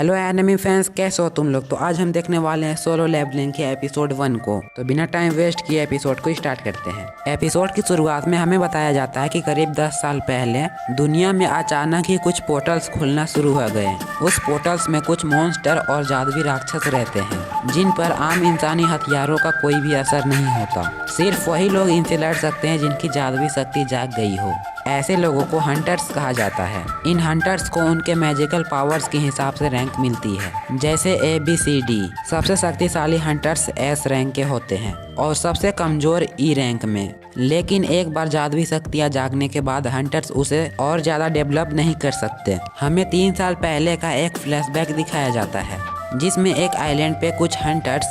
Hello enemy fans, कैसे हो तुम लोग। तो आज हम देखने वाले हैं सोलो लेवलिंग के एपिसोड 1 को। तो बिना टाइम वेस्ट किए एपिसोड को स्टार्ट करते हैं। एपिसोड की शुरुआत में हमें बताया जाता है कि करीब 10 साल पहले दुनिया में अचानक ही कुछ पोर्टल्स खुलना शुरू हो गए। उस पोर्टल्स में कुछ मॉन्स्टर और जादुई राक्षस रहते हैं जिन पर आम इंसानी हथियारों का कोई भी असर नहीं होता। सिर्फ वही लोग इनसे लड़ सकते हैं जिनकी जादुई शक्ति जाग गई हो। ऐसे लोगों को हंटर्स कहा जाता है। इन हंटर्स को उनके मैजिकल पावर्स के हिसाब से रैंक मिलती है, जैसे ABCD। सबसे शक्तिशाली हंटर्स S रैंक के होते हैं और सबसे कमजोर E रैंक में। लेकिन एक बार जादुई शक्तियाँ जागने के बाद हंटर्स उसे और ज्यादा डेवलप नहीं कर सकते। हमें 3 साल पहले का एक फ्लैशबैक दिखाया जाता है जिसमें एक आइलैंड पे कुछ हंटर्स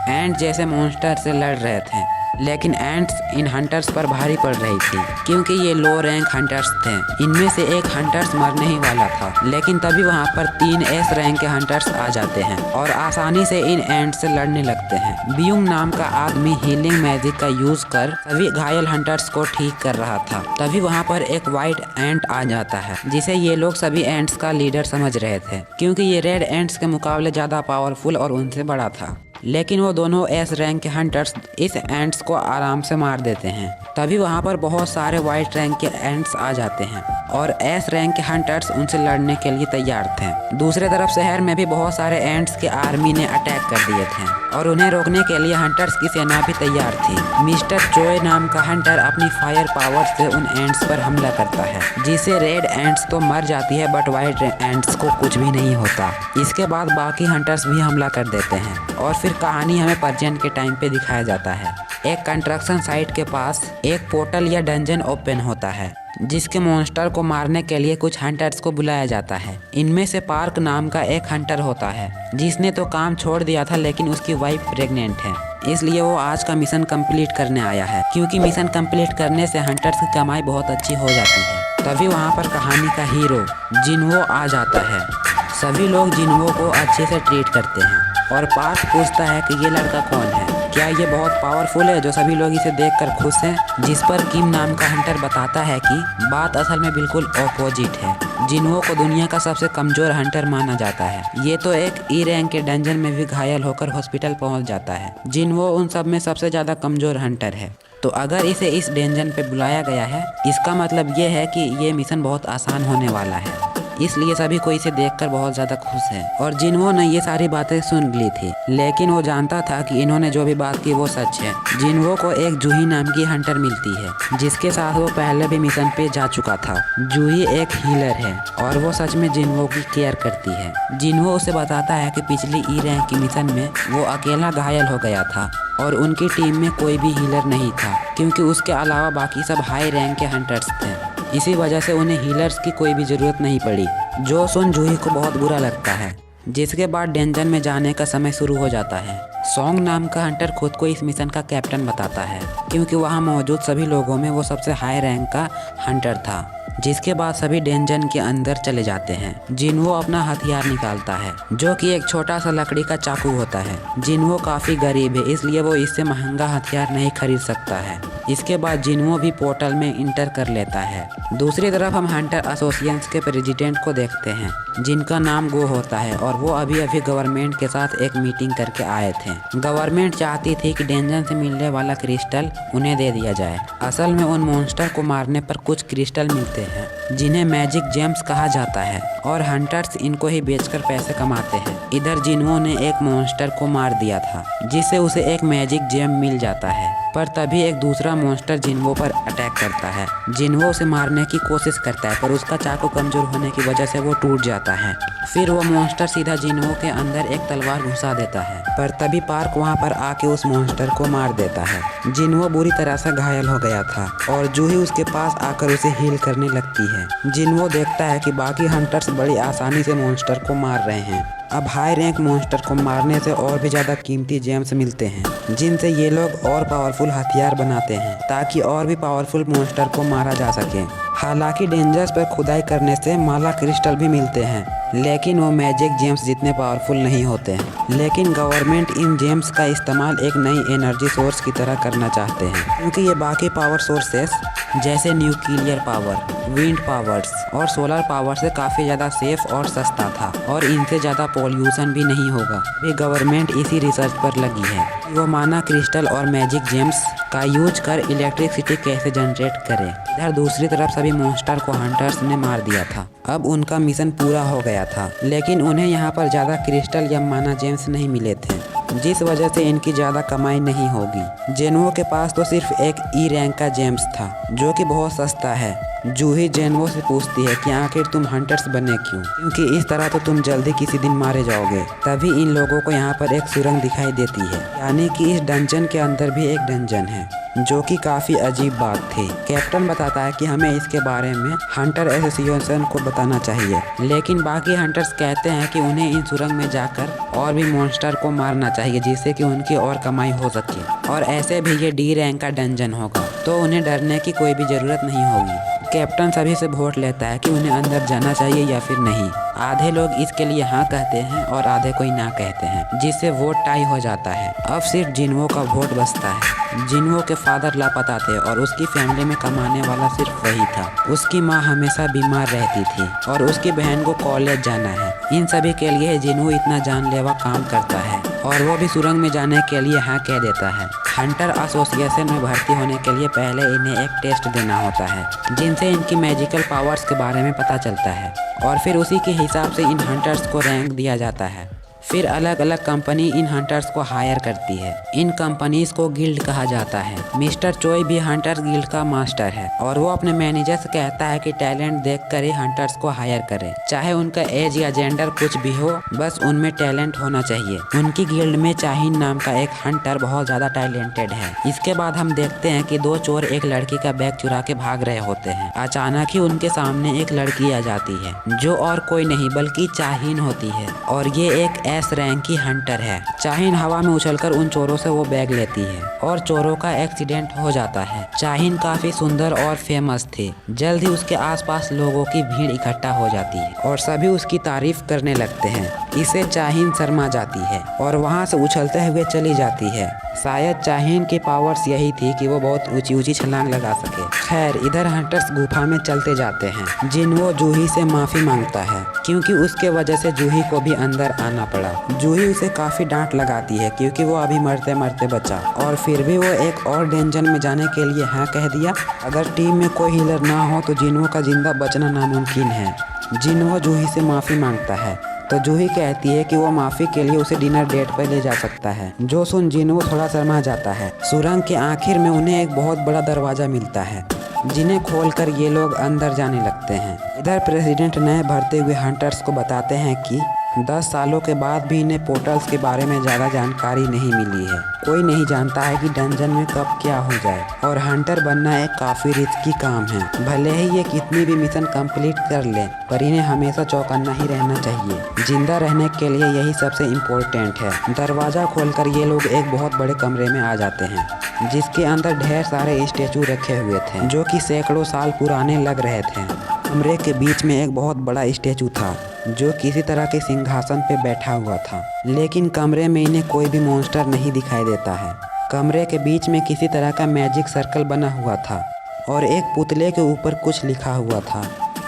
एंट जैसे मॉन्स्टर से लड़ रहे थे, लेकिन एंट्स इन हंटर्स पर भारी पड़ रही थी क्योंकि ये लो रैंक हंटर्स थे। इनमें से एक हंटर्स मरने ही वाला था, लेकिन तभी वहाँ पर 3 S रैंक के हंटर्स आ जाते हैं और आसानी से इन एंट्स से लड़ने लगते हैं। बियुंग नाम का आदमी हीलिंग मैजिक का यूज कर सभी घायल हंटर्स को ठीक कर रहा था। तभी वहाँ पर एक व्हाइट एंट आ जाता है जिसे ये लोग सभी एंट्स का लीडर समझ रहे थे क्योंकि ये रेड एंट्स के मुकाबले ज्यादा पावरफुल और उनसे बड़ा था। लेकिन वो दोनों S रैंक के हंटर्स इस एंट्स को आराम से मार देते हैं। तभी वहाँ पर बहुत सारे व्हाइट रैंक के एंट्स आ जाते हैं और S रैंक के हंटर्स उनसे लड़ने के लिए तैयार थे। दूसरी तरफ शहर में भी बहुत सारे एंट्स की आर्मी ने अटैक कर दिए थे और उन्हें रोकने के लिए हंटर्स की सेना भी तैयार थी। मिस्टर चोय नाम का हंटर अपनी फायर पावर से उन एंट्स पर हमला करता है जिससे रेड एंट्स तो मर जाती है बट व्हाइट एंट्स को कुछ भी नहीं होता। इसके बाद बाकी हंटर्स भी हमला कर देते हैं और फिर कहानी हमें प्रेजेंट के टाइम पे दिखाया जाता है। एक कंस्ट्रक्शन साइट के पास एक पोर्टल या डंजन ओपन होता है जिसके मॉन्स्टर को मारने के लिए कुछ हंटर्स को बुलाया जाता है। इनमें से पार्क नाम का एक हंटर होता है जिसने तो काम छोड़ दिया था, लेकिन उसकी वाइफ प्रेग्नेंट है, इसलिए वो आज का मिशन कंप्लीट करने आया है क्योंकि मिशन कंप्लीट करने से हंटर्स की कमाई बहुत अच्छी हो जाती है। तभी वहाँ पर कहानी का हीरो जिन्हो आ जाता है। सभी लोग जिन्हो को अच्छे से ट्रीट करते हैं और पार्क पूछता है कि ये लड़का कौन है, क्या ये बहुत पावरफुल है जो सभी लोग इसे देखकर खुश हैं। जिस पर किम नाम का हंटर बताता है कि बात असल में बिल्कुल ऑपोजिट है। जिन्हो को दुनिया का सबसे कमजोर हंटर माना जाता है। ये तो एक E रैंक के डंजन में भी घायल होकर हॉस्पिटल पहुंच जाता है। जिन्हो उन सब में सबसे ज्यादा कमजोर हंटर है। तो अगर इसे इस डेंजन पे बुलाया गया है, इसका मतलब ये है कि ये मिशन बहुत आसान होने वाला है, इसलिए सभी को इसे देखकर बहुत ज्यादा खुश है। और जिन्हो ने ये सारी बातें सुन ली थी, लेकिन वो जानता था कि इन्होंने जो भी बात की वो सच है। जिन्हो को एक जूही नाम की हंटर मिलती है जिसके साथ वो पहले भी मिशन पे जा चुका था। जूही एक हीलर है और वो सच में जिन्हो की केयर करती है। जिन्हो उसे बताता है कि पिछली E रैंक की मिशन में वो अकेला घायल हो गया था और उनकी टीम में कोई भी हीलर नहीं था क्योंकि उसके अलावा बाकी सब हाई रैंक के हंटर्स थे। इसी वजह से उन्हें हीलर्स की कोई भी जरूरत नहीं पड़ी, जो सुन जूही को बहुत बुरा लगता है। जिसके बाद डेंजन में जाने का समय शुरू हो जाता है। सॉन्ग नाम का हंटर खुद को इस मिशन का कैप्टन बताता है क्योंकि वहाँ मौजूद सभी लोगों में वो सबसे हाई रैंक का हंटर था। जिसके बाद सभी डेंजन के अंदर चले जाते हैं। जिन्हो अपना हथियार निकालता है जो कि एक छोटा सा लकड़ी का चाकू होता है। जिन्हो काफी गरीब है, इसलिए वो इससे महंगा हथियार नहीं खरीद सकता है। इसके बाद जिन्हो भी पोर्टल में इंटर कर लेता है। दूसरी तरफ हम हंटर एसोसिएशन के प्रेसिडेंट को देखते हैं जिनका नाम गो होता है और वो अभी अभी गवर्नमेंट के साथ एक मीटिंग करके आए थे। गवर्नमेंट चाहती थी कि डेंजन से मिलने वाला क्रिस्टल उन्हें दे दिया जाए। असल में उन मॉन्स्टर को मारने पर कुछ क्रिस्टल मिलते हैं जिन्हें मैजिक जेम्स कहा जाता है और हंटर्स इनको ही बेचकर पैसे कमाते हैं। इधर जिन्हो ने एक मॉन्स्टर को मार दिया था जिससे उसे एक मैजिक जेम मिल जाता है, पर तभी एक दूसरा मॉन्स्टर जिन्हो पर अटैक करता है। जिन्हो उसे मारने की कोशिश करता है पर उसका चाकू कमजोर होने की वजह से वो टूट जाता है। फिर वो मॉन्स्टर सीधा जिन्हो के अंदर एक तलवार घुसा देता है, पर तभी पार्क वहाँ पर आके उस मॉन्स्टर को मार देता है। जिन्हो बुरी तरह से घायल हो गया था और जूही उसके पास आकर उसे हील करने लगती है। जिन्हो देखता है कि बाकी हंटर्स बड़ी आसानी से मॉन्स्टर को मार रहे हैं। अब हाई रैंक मॉन्स्टर को मारने से और भी ज्यादा कीमती जेम्स मिलते हैं जिनसे ये लोग और पावरफुल हथियार बनाते हैं ताकि और भी पावरफुल मॉन्स्टर को मारा जा सके। हालांकि डेंजर्स पर खुदाई करने से माला क्रिस्टल भी मिलते हैं, लेकिन वो मैजिक जेम्स जितने पावरफुल नहीं होते हैं। लेकिन गवर्नमेंट इन जेम्स का इस्तेमाल एक नई एनर्जी सोर्स की तरह करना चाहते हैं क्योंकि ये बाकी पावर सोर्सेस जैसे न्यूक्लियर पावर, विंड पावर्स और सोलर पावर से काफ़ी ज़्यादा सेफ और सस्ता था और इनसे ज़्यादा पोल्यूशन भी नहीं होगा। अभी गवर्नमेंट इसी रिसर्च पर लगी है कि वो माना क्रिस्टल और मैजिक जेम्स का यूज कर इलेक्ट्रिसिटी कैसे जनरेट करें। इधर दूसरी तरफ सभी मॉन्स्टर को हंटर्स ने मार दिया था। अब उनका मिशन पूरा हो गया था, लेकिन उन्हें यहाँ पर ज़्यादा क्रिस्टल या माना जेम्स नहीं मिले थे, जिस वजह से इनकी ज़्यादा कमाई नहीं होगी। जेनुओ के पास तो सिर्फ एक ई रैंक का जेम्स था जो कि बहुत सस्ता है। जूही जेनुओ से पूछती है कि आखिर तुम हंटर्स बने क्यों, क्योंकि इस तरह तो तुम जल्दी किसी दिन मारे जाओगे। तभी इन लोगों को यहाँ पर एक सुरंग दिखाई देती है, यानी कि इस डंजन के अंदर भी एक डंजन है, जो कि काफ़ी अजीब बात थी। कैप्टन बताता है कि हमें इसके बारे में हंटर एसोसिएशन को बताना चाहिए, लेकिन बाकी हंटर्स कहते हैं कि उन्हें इन सुरंग में जाकर और भी मॉन्स्टर को मारना चाहिए, जिससे कि उनकी और कमाई हो सके। और ऐसे भी ये डी रैंक का डंजन होगा, तो उन्हें डरने की कोई भी ज़रूरत नहीं होगी। कैप्टन सभी से वोट लेता है कि उन्हें अंदर जाना चाहिए या फिर नहीं। आधे लोग इसके लिए हाँ कहते हैं और आधे कोई ना कहते हैं, जिससे वोट टाई हो जाता है। अब सिर्फ जिनुओ का वोट बचता है। जिनुओ के फादर लापता थे और उसकी फैमिली में कमाने वाला सिर्फ वही था। उसकी माँ हमेशा बीमार रहती थी और उसकी बहन को कॉलेज जाना है। इन सभी के लिए जिनुओ इतना जानलेवा काम करता है और वो भी सुरंग में जाने के लिए हाँ कह देता है। हंटर एसोसिएशन में भर्ती होने के लिए पहले इन्हें एक टेस्ट देना होता है, जिनसे इनकी मैजिकल पावर्स के बारे में पता चलता है और फिर उसी के हिसाब से इन हंटर्स को रैंक दिया जाता है। फिर अलग अलग कंपनी इन हंटर्स को हायर करती है। इन कंपनीज को गिल्ड कहा जाता है। मिस्टर चोई भी हंटर्स गिल्ड का मास्टर है और वो अपने मैनेजर से कहता है कि टैलेंट देखकर ही हंटर्स को हायर करें, चाहे उनका एज या जेंडर कुछ भी हो, बस उनमें टैलेंट होना चाहिए। उनकी गिल्ड में चाहिन नाम का एक हंटर बहुत ज्यादा टैलेंटेड है। इसके बाद हम देखते हैं कि दो चोर एक लड़की का बैग चुरा के भाग रहे होते हैं। अचानक ही उनके सामने एक लड़की आ जाती है, जो और कोई नहीं बल्कि चाहिन होती है और ये एक एस रैंक की हंटर है। चाहिन हवा में उछलकर उन चोरों से वो बैग लेती है और चोरों का एक्सीडेंट हो जाता है। चाहिन काफी सुंदर और फेमस थे। जल्द ही उसके आसपास लोगों की भीड़ इकट्ठा हो जाती है और सभी उसकी तारीफ करने लगते हैं। इसे चाहिन शर्मा जाती है और वहाँ से उछलते हुए चली जाती है। शायद चाहिन की पावर्स यही थी कि वो बहुत ऊंची ऊंची छलांग लगा सके। खैर, इधर हंटर्स गुफा में चलते जाते हैं। जिनुओ जूही से माफी मांगता है क्योंकि उसके वजह से जूही को भी अंदर आना पड़ा। जूही उसे काफी डांट लगाती है क्योंकि वो अभी मरते मरते बचा और फिर भी वो एक और डेंजन में जाने के लिए हाँ कह दिया। अगर टीम में कोई हीलर ना हो तो जिनुओ का जिंदा बचना नामुमकिन है। जिनुओ जूही से माफी मांगता है तो जूही कहती है कि वो माफी के लिए उसे डिनर डेट पर ले जा सकता है, जो सुन जिनुओ थोड़ा शर्मा जाता है। सुरंग के आखिर में उन्हें एक बहुत बड़ा दरवाजा मिलता है, जिन्हें खोलकर ये लोग अंदर जाने लगते हैं। इधर प्रेसिडेंट नए भरते हुए हंटर्स को बताते हैं कि 10 सालों के बाद भी इन्हें पोर्टल्स के बारे में ज़्यादा जानकारी नहीं मिली है। कोई नहीं जानता है कि डंजन में कब क्या हो जाए और हंटर बनना एक काफ़ी रिस्की काम है। भले ही ये कितनी भी मिशन कंप्लीट कर ले, पर इन्हें हमेशा चौकन्ना ही रहना चाहिए। जिंदा रहने के लिए यही सबसे इम्पोर्टेंट है। दरवाज़ा खोलकर ये लोग एक बहुत बड़े कमरे में आ जाते हैं, जिसके अंदर ढेर सारे स्टेचू रखे हुए थे, जो कि सैकड़ों साल पुराने लग रहे थे। कमरे के बीच में एक बहुत बड़ा स्टेचू था, जो किसी तरह के सिंहासन पे बैठा हुआ था, लेकिन कमरे में इन्हें कोई भी मॉन्स्टर नहीं दिखाई देता है। कमरे के बीच में किसी तरह का मैजिक सर्कल बना हुआ था और एक पुतले के ऊपर कुछ लिखा हुआ था।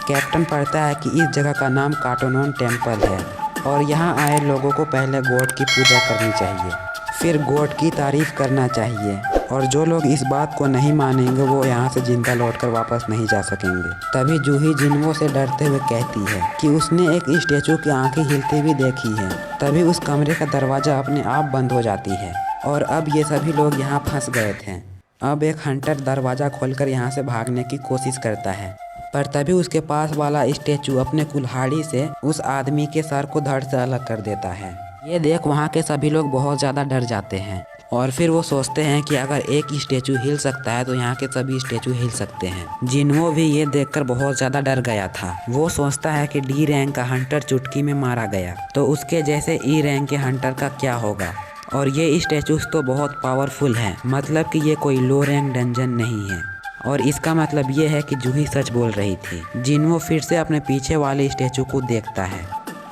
कैप्टन पढ़ता है कि इस जगह का नाम काटोनोन टेम्पल है और यहाँ आए लोगों को पहले गॉड की पूजा करनी चाहिए, फिर गॉड की तारीफ करना चाहिए और जो लोग इस बात को नहीं मानेंगे वो यहाँ से जिंदा लौटकर वापस नहीं जा सकेंगे। तभी जूही जिनुओ से डरते हुए कहती है कि उसने एक स्टेचू की आंखें हिलती हुई देखी है। तभी उस कमरे का दरवाजा अपने आप बंद हो जाती है और अब ये सभी लोग यहाँ फंस गए थे। अब एक हंटर दरवाजा खोलकर यहाँ से भागने की कोशिश करता है, पर तभी उसके पास वाला स्टेचू अपने कुल्हाड़ी से उस आदमी के सर को धड़ से अलग कर देता है। ये देख वहाँ के सभी लोग बहुत ज़्यादा डर जाते हैं और फिर वो सोचते हैं कि अगर एक स्टेचू हिल सकता है तो यहाँ के सभी स्टेचू हिल सकते हैं। जिनुओ भी ये देखकर बहुत ज़्यादा डर गया था। वो सोचता है कि डी रैंक का हंटर चुटकी में मारा गया, तो उसके जैसे ई रैंक के हंटर का क्या होगा। और ये स्टेचूज तो बहुत पावरफुल हैं, मतलब कि ये कोई लो रैंक डंजन नहीं है। और इसका मतलब ये है कि जूही सच बोल रही थी। जिनुओ फिर से अपने पीछे वाले स्टेचू को देखता है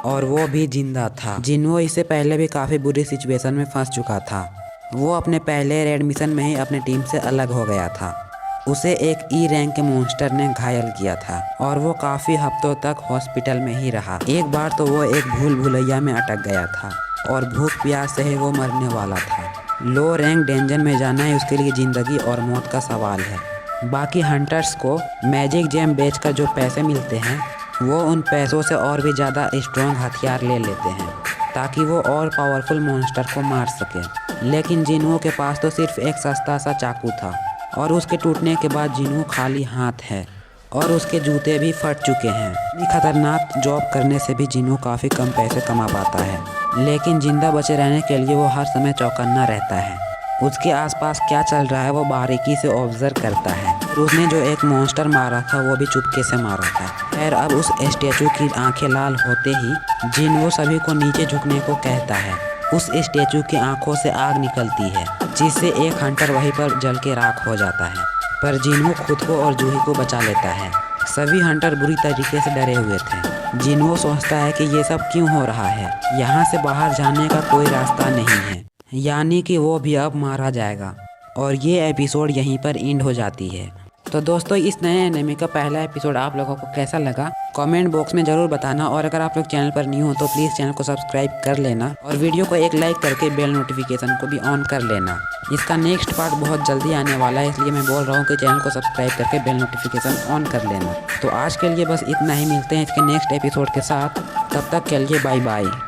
और वो भी जिंदा था। जिनुओ इससे पहले भी काफ़ी बुरी सिचुएशन में फंस चुका था। वो अपने पहले रेड मिशन में ही अपने टीम से अलग हो गया था। उसे एक ई रैंक के मॉन्स्टर ने घायल किया था और वो काफी हफ्तों तक हॉस्पिटल में ही रहा। एक बार तो वो एक भूल भुलैया में अटक गया था और भूख प्यास से ही वो मरने वाला था। लो रैंक डेंजर में जाना है उसके लिए जिंदगी और मौत का सवाल है। बाकी हंटर्स को मैजिक जेम बेचकर जो पैसे मिलते हैं वो उन पैसों से और भी ज़्यादा स्ट्रॉन्ग हथियार ले लेते हैं ताकि वो और पावरफुल मॉन्स्टर को मार सके। लेकिन जिन्हों के पास तो सिर्फ एक सस्ता सा चाकू था और उसके टूटने के बाद जिन्हों खाली हाथ है और उसके जूते भी फट चुके हैं। इतनी खतरनाक जॉब करने से भी जिन्हों काफ़ी कम पैसे कमा पाता है, लेकिन जिंदा बचे रहने के लिए वो हर समय चौकन्ना रहता है। उसके आसपास क्या चल रहा है वो बारीकी से ऑब्जर्व करता है। उसने जो एक मॉन्स्टर मारा था वो भी चुपके से मारा था। खैर अब उस स्टैचू की आंखें लाल होते ही जिन्हों सभी को नीचे झुकने को कहता है। उस स्टैचू की आंखों से आग निकलती है जिससे एक हंटर वहीं पर जल के राख हो जाता है, पर जिन्हों खुद को और जूही को बचा लेता है। सभी हंटर बुरी तरीके से डरे हुए थे। जिन्हों सोचता है कि ये सब क्यों हो रहा है, यहाँ से बाहर जाने का कोई रास्ता नहीं है, यानी कि वो भी अब मारा जाएगा। और ये एपिसोड यहीं पर एंड हो जाती है। तो दोस्तों इस नए एनिमे का पहला एपिसोड आप लोगों को कैसा लगा कमेंट बॉक्स में ज़रूर बताना। और अगर आप लोग चैनल पर न्यू हो तो प्लीज़ चैनल को सब्सक्राइब कर लेना और वीडियो को एक लाइक करके बेल नोटिफिकेशन को भी ऑन कर लेना। इसका नेक्स्ट पार्ट बहुत जल्दी आने वाला है, इसलिए मैं बोल रहा हूँ कि चैनल को सब्सक्राइब करके बेल नोटिफिकेशन ऑन कर लेना। तो आज के लिए बस इतना ही, मिलते हैं इसके नेक्स्ट एपिसोड के साथ। तब तक के लिए बाय बाय।